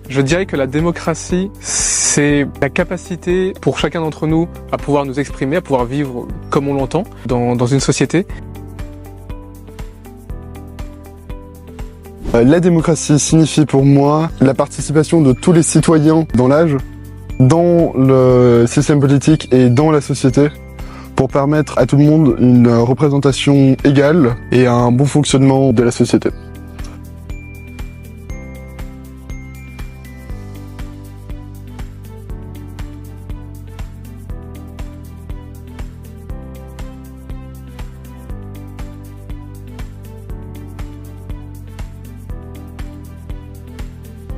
Je dirais que la démocratie, c'est la capacité pour chacun d'entre nous à pouvoir nous exprimer, à pouvoir vivre comme on l'entend dans une société. La démocratie signifie pour moi la participation de tous les citoyens dans l'âge, dans le système politique et dans la société, pour permettre à tout le monde une représentation égale et un bon fonctionnement de la société.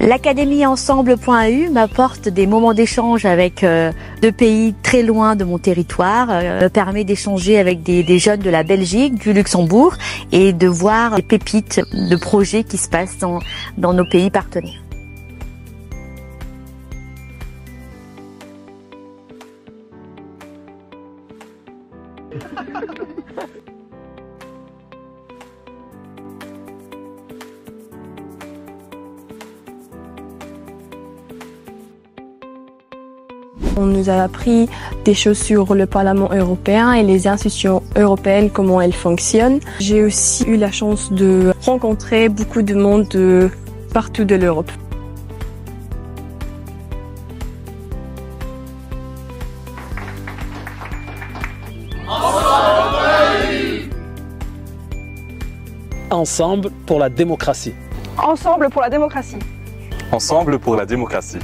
L'Académie Ensemble.eu m'apporte des moments d'échange avec deux pays très loin de mon territoire, me permet d'échanger avec des jeunes de la Belgique, du Luxembourg et de voir les pépites de projets qui se passent dans nos pays partenaires. On nous a appris des choses sur le Parlement européen et les institutions européennes, comment elles fonctionnent. J'ai aussi eu la chance de rencontrer beaucoup de monde de partout de l'Europe. Ensemble pour la démocratie. Ensemble pour la démocratie. Ensemble pour la démocratie.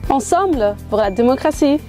Ensemble pour la démocratie.